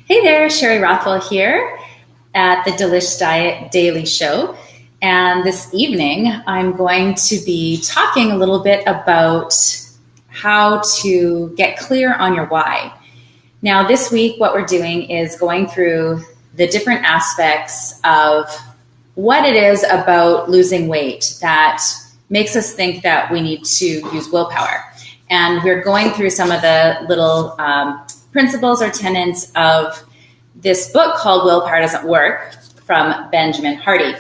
Hey there, Sherry Rothwell here at the Delish Diet Daily Show. And this evening, I'm going to be talking a little bit about how to get clear on your why. Now, this week, what we're doing is going through the different aspects of what it is about losing weight that makes us think that we need to use willpower. And we're going through some of the little principles or tenets of this book called Willpower Doesn't Work from Benjamin Hardy.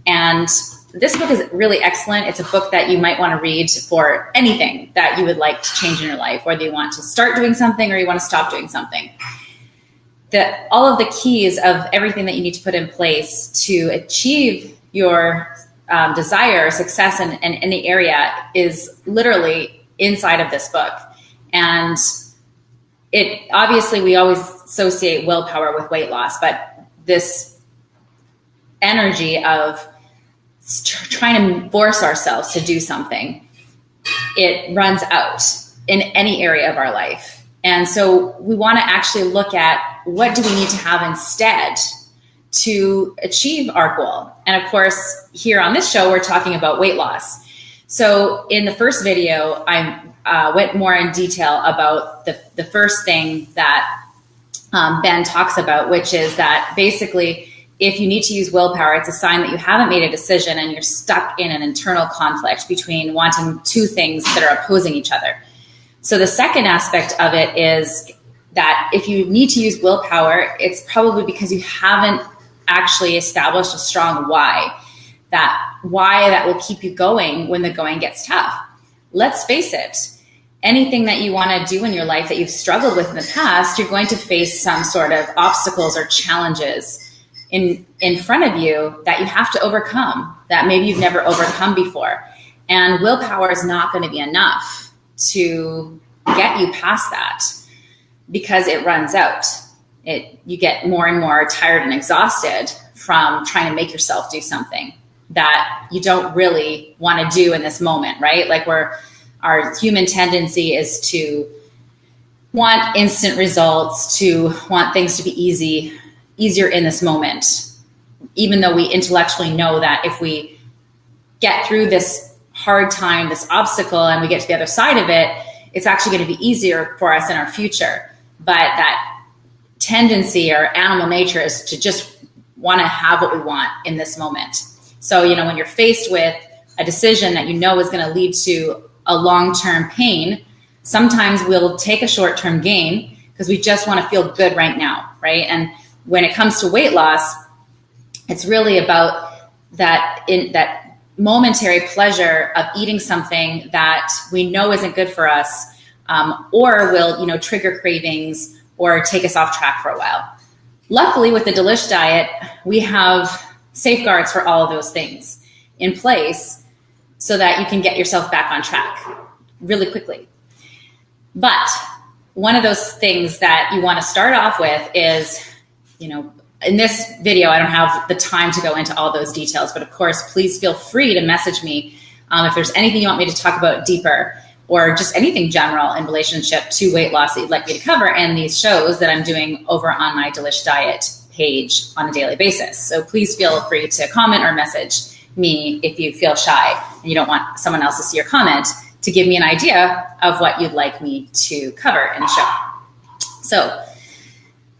And this book is really excellent. It's a book that you might want to read for anything that you would like to change in your life, whether you want to start doing something or you want to stop doing something. All of the keys of everything that you need to put in place to achieve your desire or success in any area is literally inside of this book. And it obviously, we always associate willpower with weight loss, but this energy of trying to force ourselves to do something, it runs out in any area of our life. And so we want to actually look at what do we need to have instead to achieve our goal. And of course, here on this show, we're talking about weight loss. So in the first video, I went more in detail about the first thing that Ben talks about, which is that basically, if you need to use willpower, it's a sign that you haven't made a decision and you're stuck in an internal conflict between wanting two things that are opposing each other. So the second aspect of it is that if you need to use willpower, it's probably because you haven't actually established a strong why that will keep you going when the going gets tough. Let's face it, anything that you want to do in your life that you've struggled with in the past, you're going to face some sort of obstacles or challenges in front of you that you have to overcome, that maybe you've never overcome before. And willpower is not going to be enough to get you past that because it runs out. You get more and more tired and exhausted from trying to make yourself do something that you don't really want to do in this moment, right? Like our human tendency is to want instant results, to want things to be easier in this moment, even though we intellectually know that if we get through this hard time, this obstacle, and we get to the other side of it, it's actually going to be easier for us in our future. But that tendency or animal nature is to just want to have what we want in this moment. So, when you're faced with a decision that you know is going to lead to a long-term pain, sometimes we'll take a short-term gain because we just want to feel good right now, right? And when it comes to weight loss, it's really about that momentary pleasure of eating something that we know isn't good for us, or will, trigger cravings or take us off track for a while. Luckily, with the Delish diet, we have safeguards for all of those things in place so that you can get yourself back on track really quickly. But one of those things that you want to start off with is, in this video, I don't have the time to go into all those details, but of course, please feel free to message me if there's anything you want me to talk about deeper or just anything general in relationship to weight loss that you'd like me to cover and these shows that I'm doing over on my Delish Diet page on a daily basis. So please feel free to comment or message me if you feel shy and you don't want someone else to see your comment, to give me an idea of what you'd like me to cover in the show. So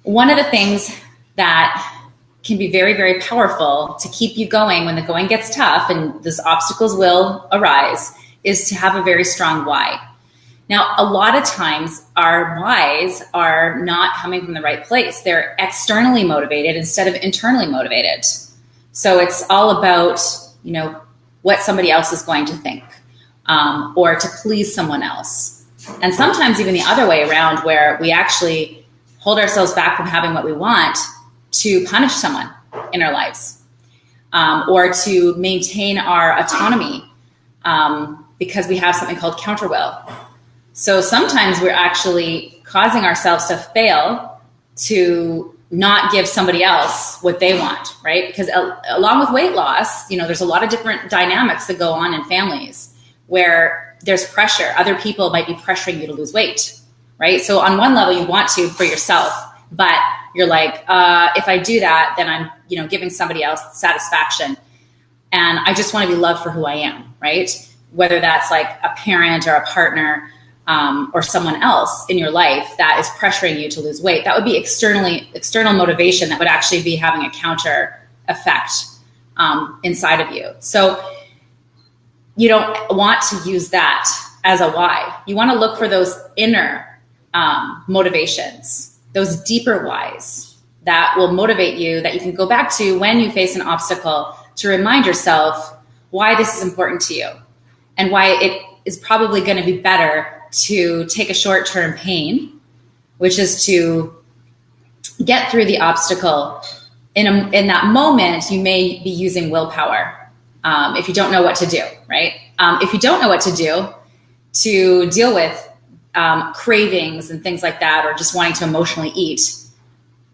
one of the things that can be very, very powerful to keep you going when the going gets tough and those obstacles will arise is to have a very strong why. Now, a lot of times our whys are not coming from the right place. They're externally motivated instead of internally motivated. So it's all about, what somebody else is going to think, or to please someone else. And sometimes even the other way around, where we actually hold ourselves back from having what we want to punish someone in our lives, or to maintain our autonomy, because we have something called counterwill. So sometimes we're actually causing ourselves to fail to not give somebody else what they want, right? Because along with weight loss, there's a lot of different dynamics that go on in families where there's pressure. Other people might be pressuring you to lose weight, right? So on one level, you want to for yourself, but you're like, if I do that, then I'm, giving somebody else satisfaction. And I just want to be loved for who I am, right? Whether that's like a parent or a partner, or someone else in your life that is pressuring you to lose weight, that would be external motivation that would actually be having a counter effect inside of you. So you don't want to use that as a why. You want to look for those inner motivations, those deeper whys that will motivate you, that you can go back to when you face an obstacle to remind yourself why this is important to you and why it is probably going to be better to take a short-term pain, which is to get through the obstacle. In that moment, you may be using willpower if you don't know what to do, right? If you don't know what to do to deal with cravings and things like that, or just wanting to emotionally eat,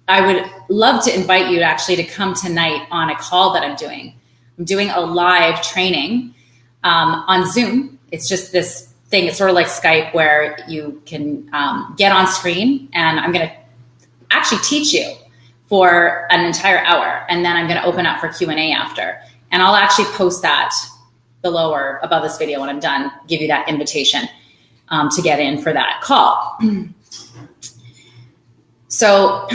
I would love to invite you actually to come tonight on a call that I'm doing. I'm doing a live training on Zoom. It's just this thing. It's sort of like Skype where you can get on screen, and I'm going to actually teach you for an entire hour. And then I'm going to open up for Q&A after. And I'll actually post that below or above this video when I'm done, give you that invitation to get in for that call. So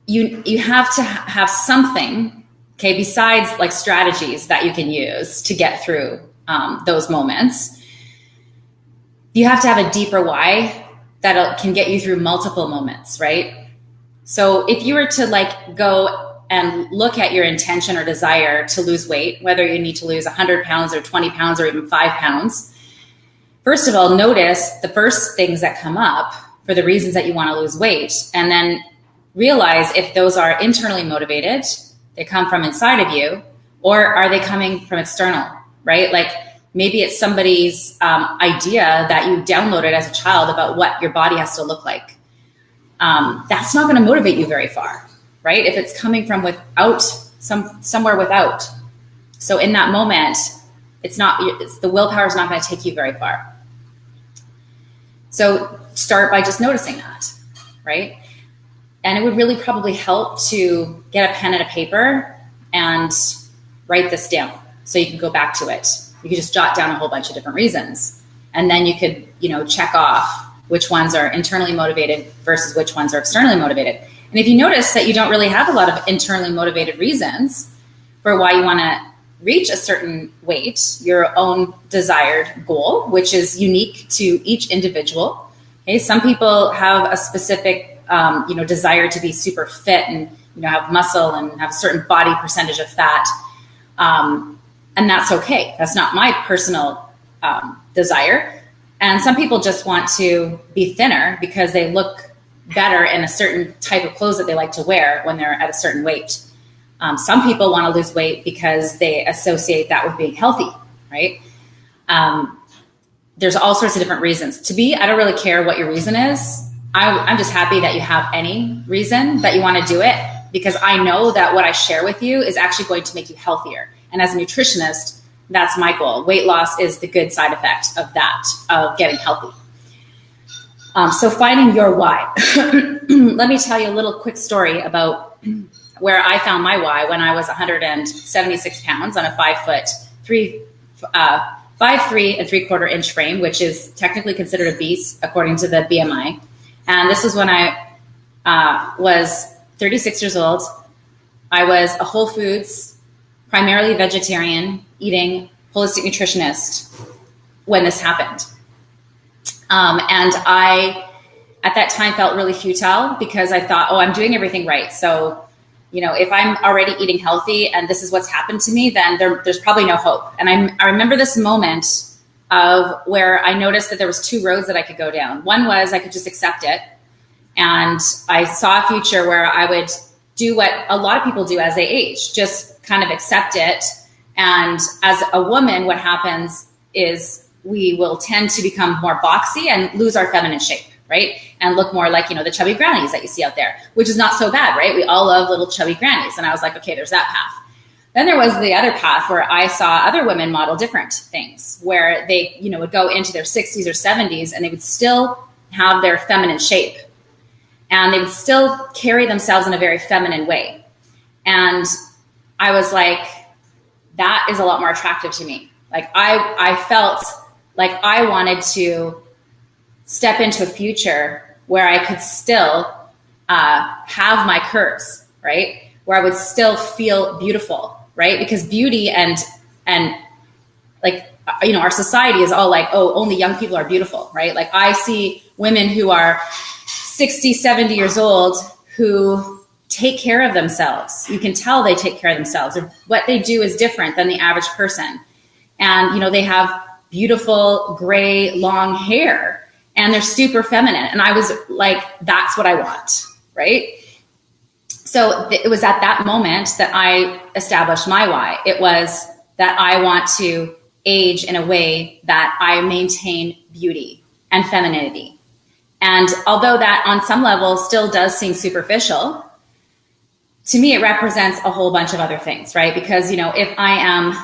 you have to have something, okay, besides like strategies that you can use to get through those moments. You have to have a deeper why that can get you through multiple moments, right? So if you were to like go and look at your intention or desire to lose weight, whether you need to lose 100 pounds or 20 pounds or even 5 pounds, first of all, notice the first things that come up for the reasons that you want to lose weight, and then realize if those are internally motivated, they come from inside of you, or are they coming from external, right? Like maybe it's somebody's idea that you downloaded as a child about what your body has to look like. That's not going to motivate you very far, right? If it's coming from somewhere without. So in that moment, the willpower is not going to take you very far. So start by just noticing that, right? And it would really probably help to get a pen and a paper and write this down so you can go back to it. You could just jot down a whole bunch of different reasons. And then you could, check off which ones are internally motivated versus which ones are externally motivated. And if you notice that you don't really have a lot of internally motivated reasons for why you want to reach a certain weight, your own desired goal, which is unique to each individual. Okay, some people have a specific desire to be super fit and have muscle and have a certain body percentage of fat, and that's okay. That's not my personal desire. And some people just want to be thinner because they look better in a certain type of clothes that they like to wear when they're at a certain weight. Some people want to lose weight because they associate that with being healthy, right? There's all sorts of different reasons. To me, I don't really care what your reason is. I'm just happy that you have any reason that you want to do it, because I know that what I share with you is actually going to make you healthier. And as a nutritionist, that's my goal. Weight loss is the good side effect of that, of getting healthy. So finding your why. Let me tell you a little quick story about where I found my why when I was 176 pounds on a 5'3" and 3/4 inch frame, which is technically considered obese according to the BMI. And this was when I was 36 years old. I was a Whole Foods, primarily vegetarian, eating holistic nutritionist when this happened. And I, at that time, felt really futile because I thought, I'm doing everything right. So, if I'm already eating healthy and this is what's happened to me, then there's probably no hope. And I remember this moment of where I noticed that there was 2 roads that I could go down. One was I could just accept it. And I saw a future where I would do what a lot of people do as they age, just kind of accept it. And as a woman, what happens is we will tend to become more boxy and lose our feminine shape, right? And look more like, the chubby grannies that you see out there, which is not so bad, right? We all love little chubby grannies. And I was like, okay, there's that path. Then there was the other path where I saw other women model different things where they, would go into their 60s or 70s and they would still have their feminine shape. and they would still carry themselves in a very feminine way. And I was like, that is a lot more attractive to me. Like I felt like I wanted to step into a future where I could still have my curves, right? Where I would still feel beautiful, right? Because beauty and like, you know, our society is all like, oh, only young people are beautiful, right? Like I see women who are 60, 70 years old who take care of themselves. You can tell they take care of themselves. What they do is different than the average person. And, you know, they have beautiful gray, long hair, and they're super feminine. And I was like, that's what I want, right? So it was at that moment that I established my why. It was that I want to age in a way that I maintain beauty and femininity. And although that on some level still does seem superficial, to me, it represents a whole bunch of other things, right? Because, you know, if I am,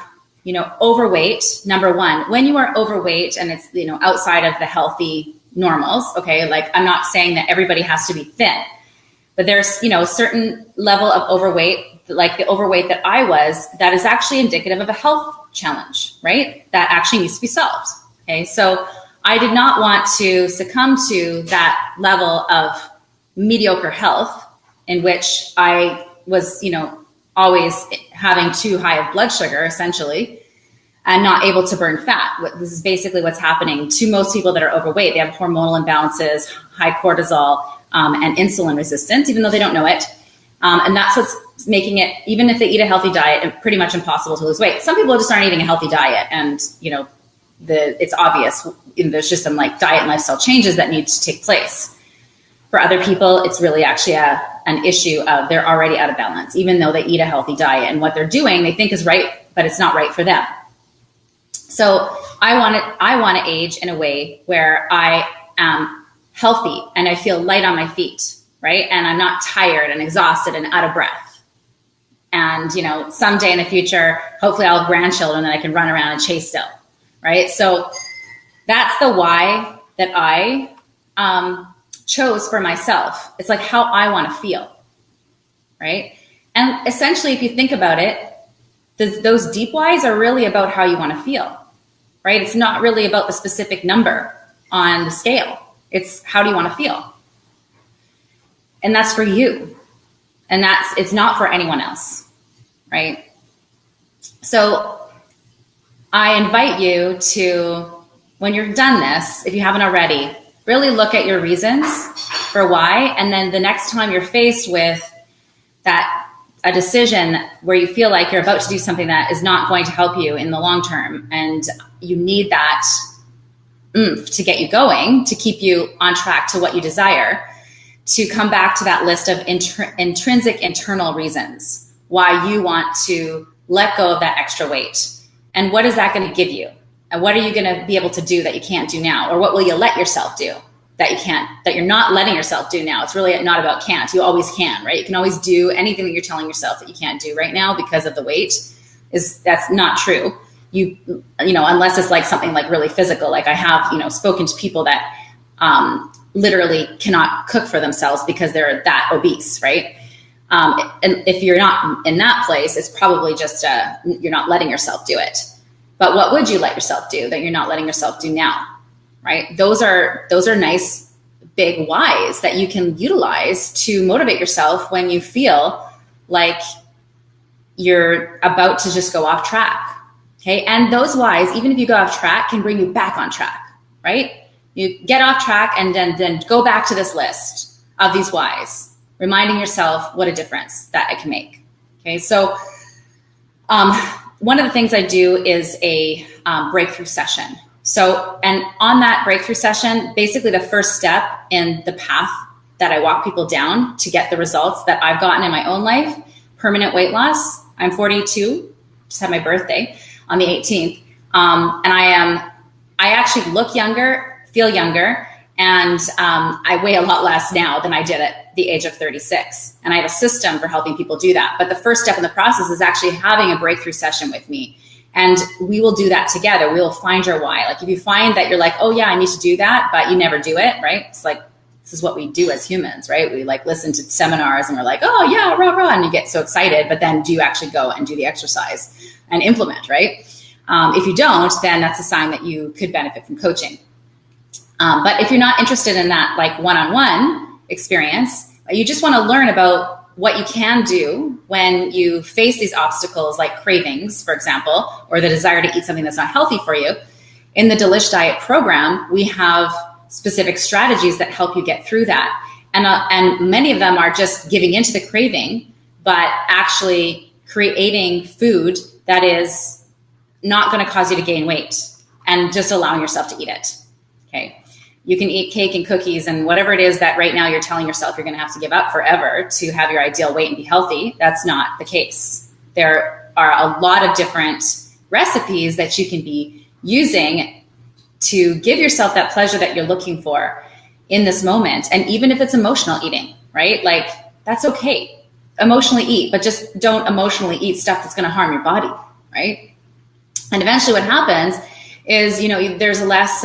you know, overweight, number one, when you are overweight and it's, you know, outside of the healthy normals, okay, like I'm not saying that everybody has to be thin, but there's, you know, a certain level of overweight, like the overweight that I was, that is actually indicative of a health challenge, right? That actually needs to be solved. Okay. So I did not want to succumb to that level of mediocre health in which I was, you know, always having too high of blood sugar essentially and not able to burn fat. This is basically what's happening to most people that are overweight. They have hormonal imbalances, high cortisol, and insulin resistance, even though they don't know it. And that's what's making it, even if they eat a healthy diet, pretty much impossible to lose weight. Some people just aren't eating a healthy diet, and you know, it's obvious. There's just some like diet and lifestyle changes that need to take place. For other people, it's really actually an issue of they're already out of balance, even though they eat a healthy diet, and what they're doing they think is right, but it's not right for them. So I want to age in a way where I am healthy and I feel light on my feet, right? And I'm not tired and exhausted and out of breath. And, you know, someday in the future, hopefully I'll have grandchildren that I can run around and chase still, right? So that's the why that I chose for myself. It's like how I want to feel, right? And essentially, if you think about it, those deep whys are really about how you want to feel, right? It's not really about the specific number on the scale. It's how do you want to feel? And that's for you. And it's not for anyone else, right? So I invite you to, when you're done this, if you haven't already, really look at your reasons for why. And then the next time you're faced with a decision where you feel like you're about to do something that is not going to help you in the long term, and you need that oomph to get you going, to keep you on track to what you desire, to come back to that list of intrinsic internal reasons why you want to let go of that extra weight. And what is that going to give you? And what are you going to be able to do that you can't do now? Or what will you let yourself do that you're not letting yourself do now? It's really not about can't. You always can, right? You can always do anything that you're telling yourself that you can't do right now because of the weight. That's not true. You know, unless it's like something like really physical. Like I have, you know, spoken to people that literally cannot cook for themselves because they're that obese, right? And if you're not in that place, it's probably just you're not letting yourself do it. But what would you let yourself do that you're not letting yourself do now, right? Those are nice big whys that you can utilize to motivate yourself when you feel like you're about to just go off track, okay? And those whys, even if you go off track, can bring you back on track, right? You get off track and then go back to this list of these whys, reminding yourself what a difference that it can make, okay? So one of the things I do is a breakthrough session. So, and on that breakthrough session, basically the first step in the path that I walk people down to get the results that I've gotten in my own life, permanent weight loss. I'm 42, just had my birthday on the 18th. And I actually look younger, feel younger, and I weigh a lot less now than I did at the age of 36. And I have a system for helping people do that. But the first step in the process is actually having a breakthrough session with me. And we will do that together. We will find your why. Like if you find that you're like, oh yeah, I need to do that, but you never do it, right? It's like This is what we do as humans, right? We like listen to seminars and we're like, oh yeah, rah, rah, and you get so excited, but then do you actually go and do the exercise and implement, right? If you don't, then that's a sign that you could benefit from coaching. But if you're not interested in that like one-on-one experience, you just want to learn about what you can do when you face these obstacles like cravings, for example, or the desire to eat something that's not healthy for you. In the Delish Diet program, we have specific strategies that help you get through that. And many of them are just giving into the craving, but actually creating food that is not going to cause you to gain weight and just allowing yourself to eat it. Okay. You can eat cake and cookies and whatever it is that right now you're telling yourself you're going to have to give up forever to have your ideal weight and be healthy. That's not the case. There are a lot of different recipes that you can be using to give yourself that pleasure that you're looking for in this moment. And even if it's emotional eating, right? Like that's okay. Emotionally eat, but just don't emotionally eat stuff that's going to harm your body, right? And eventually what happens is, there's less,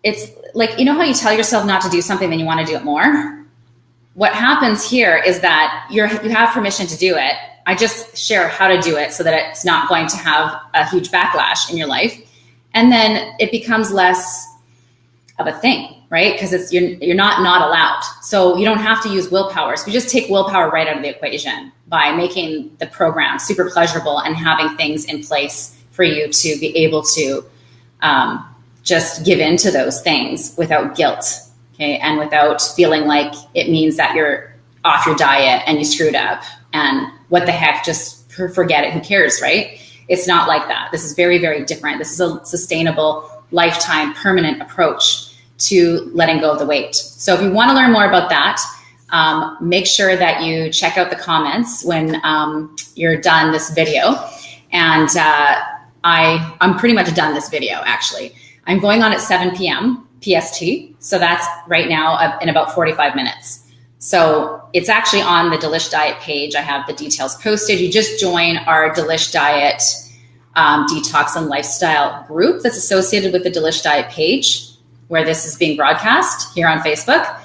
it's like, how you tell yourself not to do something, then you want to do it more. What happens here is that you have permission to do it. I just share how to do it so that it's not going to have a huge backlash in your life. And then it becomes less of a thing, right? Because you're not allowed. So you don't have to use willpower. So you just take willpower right out of the equation by making the program super pleasurable and having things in place for you to be able to just give in to those things without guilt, okay? And without feeling like it means that you're off your diet and you screwed up and what the heck, just forget it, who cares, right? It's not like that. This is very, very different. This is a sustainable, lifetime, permanent approach to letting go of the weight. So if you want to learn more about that, make sure that you check out the comments when you're done this video. And I'm pretty much done this video, actually. I'm going on at 7 p.m. PST. So that's right now in about 45 minutes. So it's actually on the Delish Diet page. I have the details posted. You just join our Delish Diet detox and lifestyle group that's associated with the Delish Diet page where this is being broadcast here on Facebook.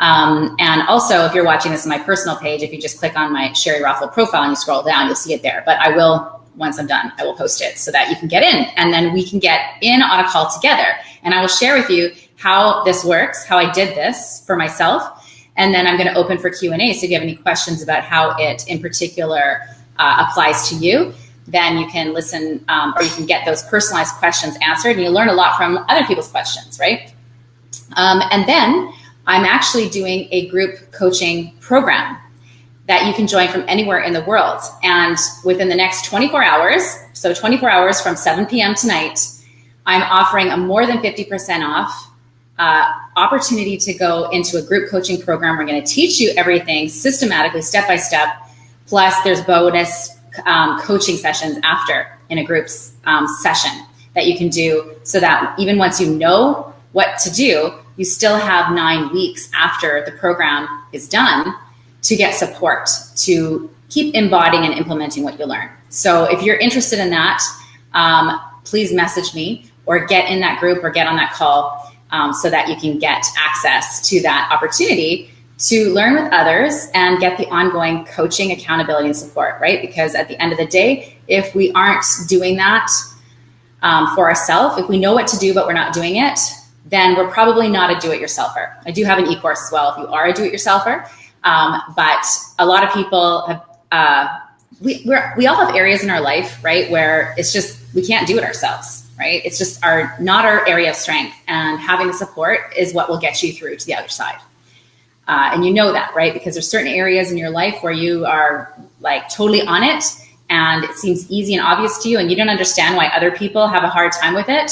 And also, if you're watching this on my personal page, if you just click on my Sherry Rothwell profile and you scroll down, you'll see it there. But I will, once I'm done, I will post it so that you can get in. And then we can get in on a call together. And I will share with you how this works, how I did this for myself. And then I'm going to open for Q&A. So if you have any questions about how it in particular applies to you, then you can listen or you can get those personalized questions answered. And you learn a lot from other people's questions, right? And then I'm actually doing a group coaching program that you can join from anywhere in the world. And within the next 24 hours, so 24 hours from 7 p.m. tonight, I'm offering a more than 50% off opportunity to go into a group coaching program. We're going to teach you everything systematically, step by step. Plus, there's bonus coaching sessions after in a group session that you can do so that even once you know what to do, you still have 9 weeks after the program is done to get support to keep embodying and implementing what you learn. So if you're interested in that, please message me or get in that group or get on that call so that you can get access to that opportunity to learn with others and get the ongoing coaching, accountability, and support, right? Because at the end of the day, if we aren't doing that for ourselves, if we know what to do but we're not doing it, then we're probably not a do-it-yourselfer. I do have an e-course as well if you are a do-it-yourselfer. But a lot of people have, we all have areas in our life, right, where it's just, we can't do it ourselves, right? It's just not our area of strength, and having the support is what will get you through to the other side. And you know that, right? Because there's certain areas in your life where you are like totally on it and it seems easy and obvious to you and you don't understand why other people have a hard time with it.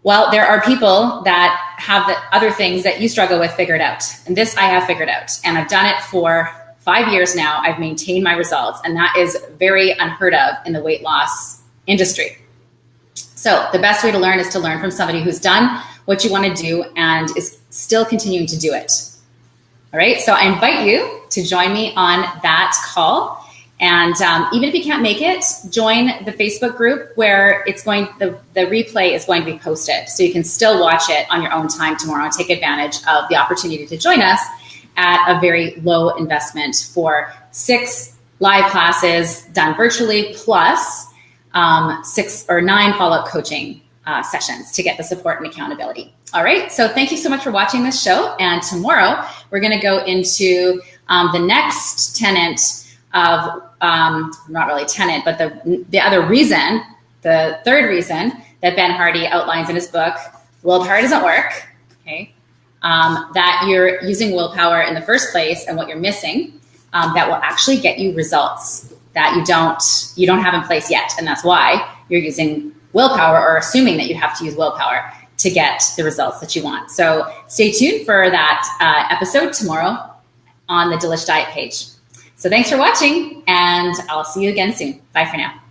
Well, there are people that have the other things that you struggle with figured out. And this I have figured out. And I've done it for 5 years now. I've maintained my results. And that is very unheard of in the weight loss industry. So the best way to learn is to learn from somebody who's done what you want to do and is still continuing to do it. All right. So I invite you to join me on that call. And even if you can't make it, join the Facebook group where the replay is going to be posted. So you can still watch it on your own time tomorrow and take advantage of the opportunity to join us at a very low investment for 6 live classes done virtually, plus 6 or 9 follow-up coaching sessions to get the support and accountability. All right, so thank you so much for watching this show. And tomorrow we're going to go into the next tenet of, not really tenet, but the other reason, the third reason that Ben Hardy outlines in his book, Willpower Doesn't Work, okay, that you're using willpower in the first place and what you're missing that will actually get you results that you don't have in place yet. And that's why you're using willpower, or assuming that you have to use willpower to get the results that you want. So stay tuned for that episode tomorrow on the Delish Diet page. So thanks for watching, and I'll see you again soon. Bye for now.